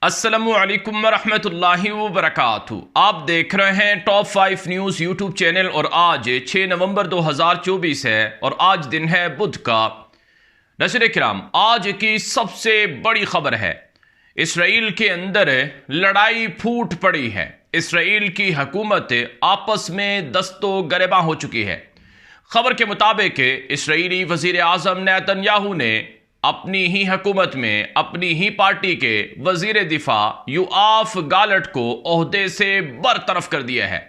अस्सलामुअलैकुम वरहमतुल्लाहि वबरकातुहू। आप देख रहे हैं टॉप 5 न्यूज़ यूट्यूब चैनल और आज 6 नवंबर 2024 है और आज दिन है बुध का। नाज़रीन किराम, आज की सबसे बड़ी खबर है, इसराइल के अंदर लड़ाई फूट पड़ी है। इसराइल की हुकूमत आपस में दस्तो गरेबा हो चुकी है। खबर के मुताबिक इसराइली वज़ीर आज़म नेतन्याहू ने अपनी ही हुकूमत में अपनी ही पार्टी के वजीर दिफा योआफ गालंट को ओहदे से बरतरफ कर दिया है।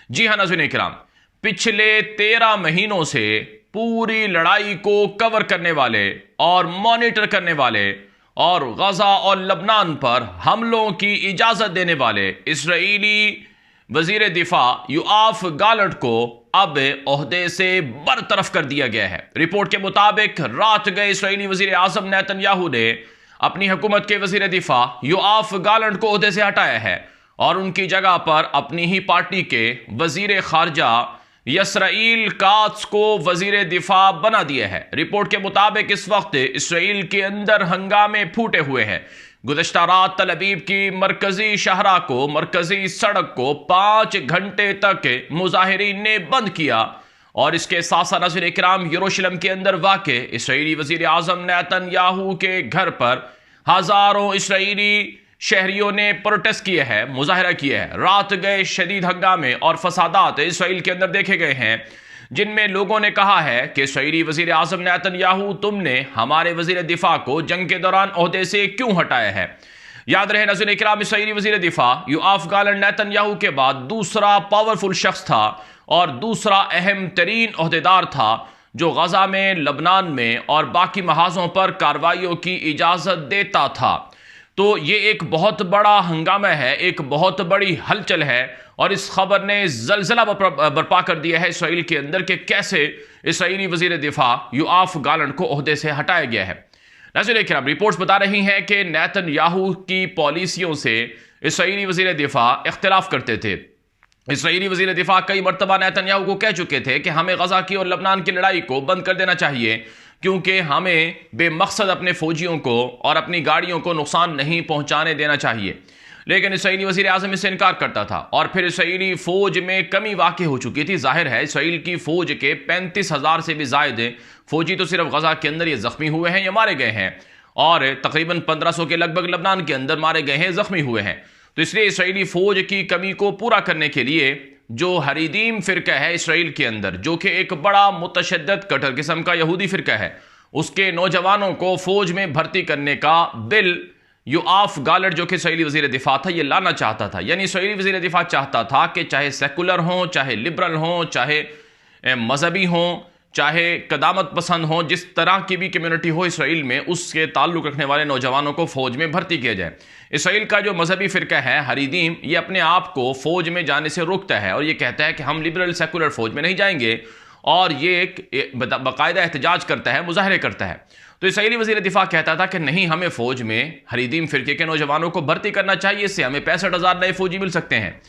जी हाँ नाज़रीन किराम, पिछले 13 महीनों से पूरी लड़ाई को कवर करने वाले और मॉनिटर करने वाले और गजा और लबनान पर हमलों की इजाजत देने वाले इसराइली वजीर दिफा योआफ गालंट को अब ओहदे से बरतरफ कर दिया गया है। रिपोर्ट के मुताबिक रात गए इसराइली वजीर आजम नेतन्याहू ने अपनी हुकूमत के वजीर दिफा योआफ गालंट को ओहदे से हटाया है और उनकी जगह पर अपनी ही पार्टी के वजीर खारजा यसराइल कात्स को वजीर दिफा बना दिया है। रिपोर्ट के मुताबिक इस वक्त इसराइल के अंदर हंगामे फूटे हुए हैं। गुज़श्ता रात तल अबीब की मरकजी शहरा को, मरकजी सड़क को 5 घंटे तक मुजाहिरीन ने बंद किया और इसके साथ साथ नाज़रीन इकराम, यरूशलेम के अंदर वाक़े इसराइली वज़ीर आज़म नेतन्याहू के घर पर हज़ारों इसराइली शहरियों ने प्रोटेस्ट किए हैं, मुजाहरा किया है। रात गए शदीद हंगामे और फसादात इसराइल के अंदर देखे गए हैं, जिनमें लोगों ने कहा है कि इसराइली वज़ीर आज़म नेतन्याहू, तुमने हमारे वज़ीर दिफा को जंग के दौरान ओहदे से क्यों हटाया है। याद रहे नाज़रीन इकराम, इसराइली वज़ीर दिफा योआफ गालंट नेतन्याहू के बाद दूसरा पावरफुल शख्स था और दूसरा अहम तरीन ओहदेदार था जो गजा में, लबनान में और बाकी महाजों पर कार्रवाइयों की इजाज़त देता था। तो ये एक बहुत बड़ा हंगामा है, एक बहुत बड़ी हलचल है और इस खबर ने जलजला बर्पा कर दिया है इसराइल के अंदर कि कैसे इसराइली वजीर दिफा योआफ गालंट को ओहदे से हटाया गया है। नाज़रीन किराम, रिपोर्ट्स बता रही हैं कि नेतन्याहू की पॉलिसियों से इसराइली वजीर दिफा इख्तिलाफ करते थे। इसराइली वजीर दिफा कई मरतबा नेतन्याहू को कह चुके थे कि हमें गजा की और लबनान की लड़ाई को बंद कर देना चाहिए, क्योंकि हमें बेमकसद अपने फौजियों को और अपनी गाड़ियों को नुकसान नहीं पहुंचाने देना चाहिए। लेकिन इसराइली वज़ीर आज़म इससे इनकार करता था और फिर इसराइली फ़ौज में कमी वाक़ई हो चुकी थी। जाहिर है इसराइल की फ़ौज के 35,000 से भी ज़ायद फ़ौजी तो सिर्फ गजा के अंदर ये ज़ख्मी हुए हैं या मारे गए हैं और तकरीबन 1500 के लगभग लबनान के अंदर मारे गए हैं, ज़ख्मी हुए हैं। तो इसलिए इसराइली फ़ौज की कमी को पूरा करने के लिए जो हरीदीम फ़िरका है इसराइल के अंदर, जो कि एक बड़ा मुतशद्दद कट्टर किस्म का यहूदी फ़िरका है, उसके नौजवानों को फ़ौज में भर्ती करने का बिल योआफ गालंट, जो कि इसराइली वज़ीर दिफा था, ये लाना चाहता था। यानी इसराइली वज़ीर दिफा चाहता था कि चाहे सेकुलर हों, चाहे लिबरल हों, चाहे मजहबी हों, चाहे कदामत पसंद हों, जिस तरह की भी कम्युनिटी हो इसराइल में, उसके ताल्लुक़ रखने वाले नौजवानों को फ़ौज में भर्ती किया जाए। इसराइल का जो मजहबी फ़िरका है हरीदीम, ये अपने आप को फ़ौज में जाने से रोकता है और ये कहता है कि हम लिबरल सेकुलर फ़ौज में नहीं जाएंगे और ये एक बाकायदा एहतजाज करता है, मुजाहरे करता है। तो इसराइली वज़ीर दिफा कहता था कि नहीं, हमें फ़ौज में हरीदीम फ़िरके के नौजवानों को भर्ती करना चाहिए, इससे हमें 65,000 नए फ़ौजी मिल सकते हैं।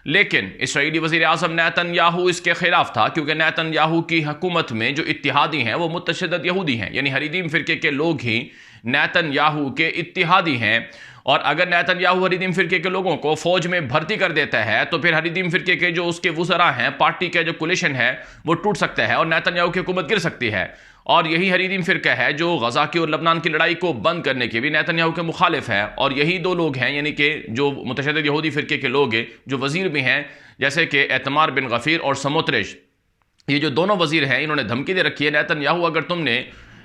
लेकिन इसराइली वज़ीर आज़म नेतन्याहू इसके खिलाफ था, क्योंकि नेतन्याहू की हुकूमत में जो इत्तिहादी हैं वो मुतशद्दद यहूदी हैं, यानी हरीदीम फ़िरके के लोग ही नेतन्याहू के इत्तिहादी हैं। और अगर नेतन्याहू हरीदीम फ़िरके के लोगों को फ़ौज में भर्ती कर देता है तो फिर हरीदीम फ़िरके के जो उसके वज़रा हैं, पार्टी का जो कोलिशन है, वो टूट सकता है और नेतन्याहू की हुकूमत गिर सकती है। और यही हरीदीम फ़िरका है जो गजा की और लबनान की लड़ाई को बंद करने के भी नेतन्याहू के मुखालिफ है। और यही दो लोग हैं, यानी कि जो मुतशद्दिद यहूदी फ़िरके के लोग हैं, जो वज़ीर भी हैं, जैसे कि एतमार बिन गफ़ीर और समोत्रिश, ये जो दोनों वज़ीर हैं, इन्होंने धमकी दे रखी है नेतन्याहू, अगर तुमने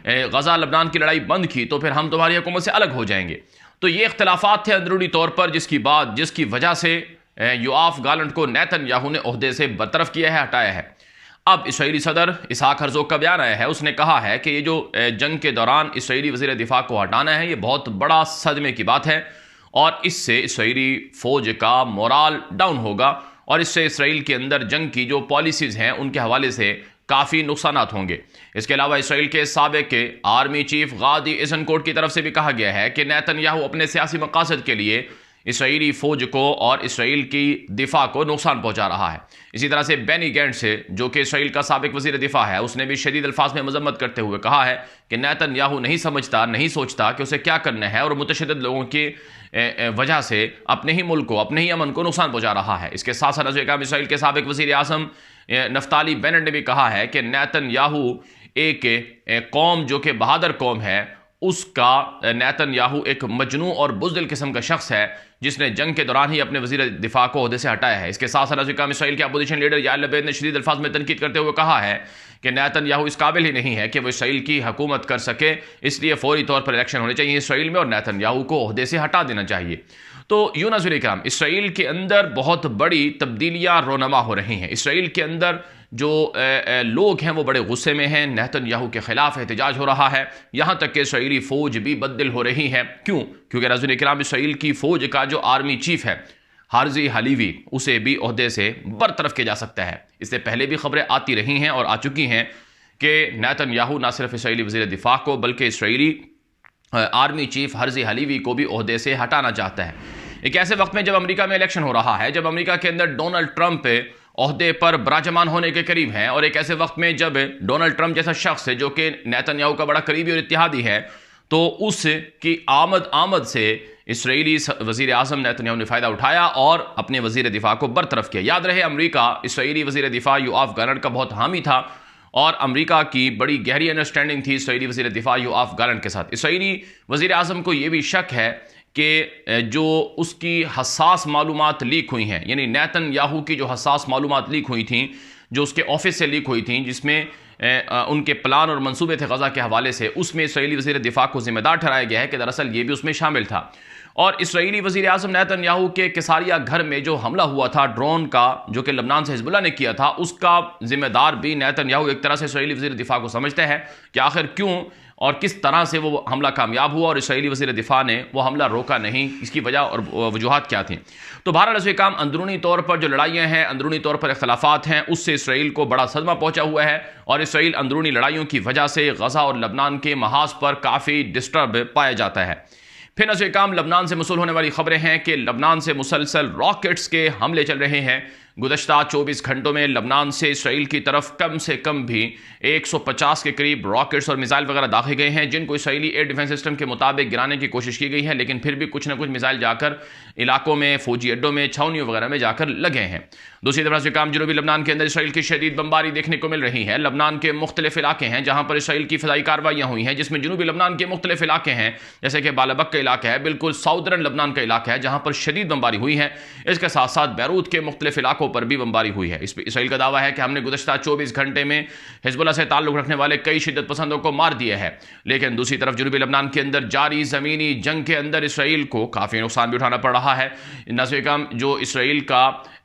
गजा लबनान की लड़ाई बंद की तो फिर हम तुम्हारी हुकूमत से अलग हो जाएंगे। तो ये इख्तलाफात थे अंदरूनी तौर पर, जिसकी वजह से योआफ गालंट को नेतन्याहू ने ओहदे से बरतरफ किया है, हटाया है। अब इसराइली सदर इसहाक हर्ज़ोग का बयान आया है, उसने कहा है कि ये जो जंग के दौरान इसराइली वज़ीर दिफा को हटाना है, ये बहुत बड़ा सदमे की बात है और इससे इसराइली फ़ौज का मोराल डाउन होगा और इससे इसराइल के अंदर जंग की जो पॉलिसीज़ हैं उनके हवाले से काफ़ी नुकसानात होंगे। इसके अलावा इसराइल के साबिक के आर्मी चीफ गादी ऐज़नकोट की तरफ से भी कहा गया है कि नेतन्याहू अपने सियासी मकासद के लिए इसराइली फौज को और इसराइल की दिफा को नुकसान पहुंचा रहा है। इसी तरह से बेनी गैंट्स से, जो कि इसराइल का साबिक वजीर दिफा है, उसने भी शदीद अल्फाज में मजम्मत करते हुए कहा है कि नेतन्याहू नहीं समझता, नहीं सोचता कि उसे क्या करना है और मुतशद्दिद लोगों की वजह से अपने ही मुल्क को, अपने ही अमन को नुकसान पहुंचा रहा है। इसके साथ साथ इसराइल के साबिक वजीर आज़म नफ्ताली बेनेट ने भी कहा है कि नेतन्याहू एक कौम जो कि बहादुर कौम है, उसका नेतन्याहू एक मजनू और बुज़दिल किस्म का शख्स है जिसने जंग के दौरान ही अपने वजीर दिफा को ओहदे से हटाया है। इसके साथ साथ इसराइल के अपोजिशन लीडर यार लपेद ने शदीद अल्फाज में तनकीद करते हुए कहा है कि नेतन्याहू इस काबिल ही नहीं है कि वो इसराइल की हुकूमत कर सके, इसलिए फौरी तौर पर इलेक्शन होने चाहिए इसराइल में और नेतन्याहू को ओहदे से हटा देना चाहिए। तो यूं नाज़रीन किराम, इसराइल के अंदर बहुत बड़ी तब्दीलियां रोनमा हो रही हैं। इसराइल के अंदर जो लोग हैं वो बड़े गुस्से में हैं, नेतन्याहू के खिलाफ एहतजाज हो रहा है, यहाँ तक कि इसराइली फ़ौज भी बददिल हो रही है। क्यों? क्योंकि नाज़रीन किराम, इसराइल की फ़ौज का जो आर्मी चीफ है हार्जी हलीवी, उसे भी ओहदे से बरतरफ किया जा सकता है। इससे पहले भी खबरें आती रही हैं और आ चुकी हैं कि नेतन्याहू न सिर्फ इसराइली वज़ीर दिफा को बल्कि इसराइली आर्मी चीफ हार्जी हलीवी को भी ओहदे से हटाना चाहता है। एक ऐसे वक्त में जब अमेरिका में इलेक्शन हो रहा है, जब अमेरिका के अंदर डोनाल्ड ट्रंप ओहदे पर बराजमान होने के करीब हैं, और एक ऐसे वक्त में जब डोनाल्ड ट्रंप जैसा शख्स है जो कि नेतन्याहू का बड़ा करीबी और इत्तेहादी है, तो उसकी आमद से इसराइली वज़ीर आज़म नेतन्याहू ने फ़ायदा उठाया और अपने वज़ीर दिफा को बरतरफ किया। याद रहे, अमेरिका इसराइली वज़ीर दिफा योआव गालंट का बहुत हामी था और अमेरिका की बड़ी गहरी अंडरस्टैंडिंग थी इसराइली वज़ीर दिफा योआव गालंट के साथ। इसराइली वज़ीर आज़म को यह भी शक है कि जो उसकी हसास मालूमात लीक हुई हैं, यानी नेतन्याहू की जो हसास मालूमात लीक हुई थी, जो उसके ऑफिस से लीक हुई थी, जिसमें उनके प्लान और मंसूबे थे गज़ा के हवाले से, उसमें इसराइली वज़ीर दिफा को जिम्मेदार ठहराया गया है कि दरअसल ये भी उसमें शामिल था। और इसराइली वज़ीर आज़म नेतन्याहू के किसारिया घर में जो हमला हुआ था ड्रोन का, जो कि लबनान से हिजबुल्लाह ने किया था, उसका जिम्मेदार भी नेतन्याहू एक तरह से इसराइली वज़ीर दिफा को समझते हैं कि आखिर क्यों और किस तरह से वो हमला कामयाब हुआ और इसराइली वज़ीर दिफा ने वो हमला रोका नहीं, इसकी वजह और वजूहात क्या थी। तो बहरहाल ऐसे काम अंदरूनी तौर पर जो लड़ाइयाँ हैं, अंदरूनी तौर पर इख्तलाफात हैं, उससे इसराइल को बड़ा सदमा पहुंचा हुआ है और इसराइल अंदरूनी लड़ाइयों की वजह से गज़ा और लबनान के महाज पर काफ़ी डिस्टर्ब पाया जाता है। फिर ऐसे काम लबनान से मसूल होने वाली खबरें हैं कि लबनान से मुसलसल रॉकेट्स के हमले चल रहे हैं। गुज़श्ता 24 घंटों में लबनान से इसराइल की तरफ कम से कम भी 150 के करीब रॉकेट्स और मिसाइल वगैरह दाखे गए हैं, जिनको इसराइली एयर डिफेंस सिस्टम के मुताबिक गिराने की कोशिश की गई है, लेकिन फिर भी कुछ ना कुछ मिसाइल जाकर इलाकों में, फौजी अड्डों में, छावनियों वगैरह में जाकर लगे हैं। दूसरी तरफ से काम जनूबी लबनान के अंदर इसराइल की शदीद बमबारी देखने को मिल रही है। लबनान के मुख्तलिफ इलाके हैं जहाँ पर इसराइल की फ़िज़ाई कार्रवाइयाँ हुई हैं, जिसमें जनूबी लबनान के मुख्तलिफ इलाके हैं, जैसे कि बालाबक का इलाका है, बिल्कुल साउदर्न लबनान का इलाका है जहाँ पर शदीद बमबारी हुई है। इसके साथ साथ बैरूत के मुख्तलिफ इलाकों पर भी बमबारी हुई है। इसराइल का दावा है कि हमने गुज़श्ता 24 घंटे में हिजबुल्लाह से ताल्लुक़ रखने वाले कई शिद्दत पसंदों को मार दिया है। लेकिन दूसरी तरफ जनूबी लबनान के अंदर जारी ज़मीनी जंग के अंदर इसराइल को काफ़ी नुकसान भी उठाना पड़ रहा है। नज़र कम जो इसराइल का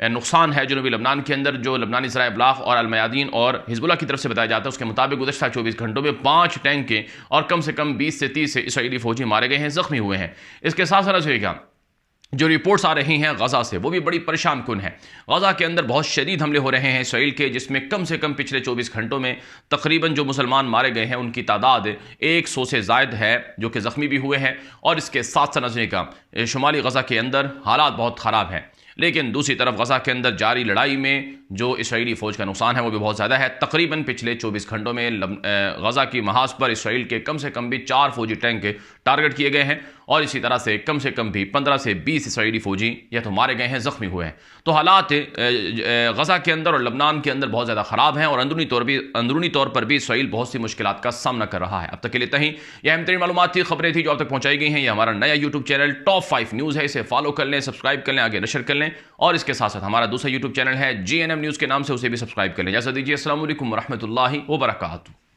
नुकसान है जनूबी लबनान के अंदर, जो लबनानी ज़राए इब्लाग़ और अलमयादीन और हिजबुल्लाह की तरफ से बताया जाता है, उसके मुताबिक गुज़श्ता 24 घंटों में 5 टैंक और कम से कम 20 से 30 इसराइली फौजी मारे गए हैं, ज़ख्मी हुए हैं। इसके साथ साथ जो रिपोर्ट्स आ रही हैं गज़ा से, वो भी बड़ी परेशान कुन है। गज़ा के अंदर बहुत शदीद हमले हो रहे हैं इसराइल के, जिसमें कम से कम पिछले 24 घंटों में तकरीबन जो मुसलमान मारे गए हैं उनकी तादाद 100 से ज़ायद है, जो कि ज़ख्मी भी हुए हैं। और इसके साथ समझने का शुमाली गज़ा के अंदर हालात बहुत ख़राब हैं। लेकिन दूसरी तरफ गज़ा के अंदर जारी लड़ाई में जो इसराइली फ़ौज का नुकसान है वो भी बहुत ज़्यादा है। तकरीबन पिछले 24 घंटों में गज़ा की महाज पर इसराइल के कम से कम भी 4 फौजी टैंक टारगेट किए गए हैं और इसी तरह से कम भी 15 से 20 इसराइली फ़ौजी या तो मारे गए हैं, ज़ख्मी हुए हैं। तो हालात गज़ा के अंदर और लबनान के अंदर बहुत ज़्यादा ख़राब हैं और अंदरूनी तौर पर भी इसराइल बहुत सी मुश्किलात का सामना कर रहा है। अब तक के लिए इतना ही। यह अहम तरीन मालूमात थी, खबरें थी जो अब तक पहुँचाई गई हैं। यह हमारा नया यूट्यूब चैनल टॉप 5 न्यूज़ है, इसे फॉलो कर लें, सब्सक्राइब कर लें, आगे नशर कर लें। और इसके साथ साथ हमारा दूसरा यूट्यूब चैनल है GNM न्यूज़ के नाम से, उसे भी सब्सक्राइब कर लें। इजाज़त दीजिए। अस्सलाम वालेकुम रहमतुल्लाहि व बरकातुहू।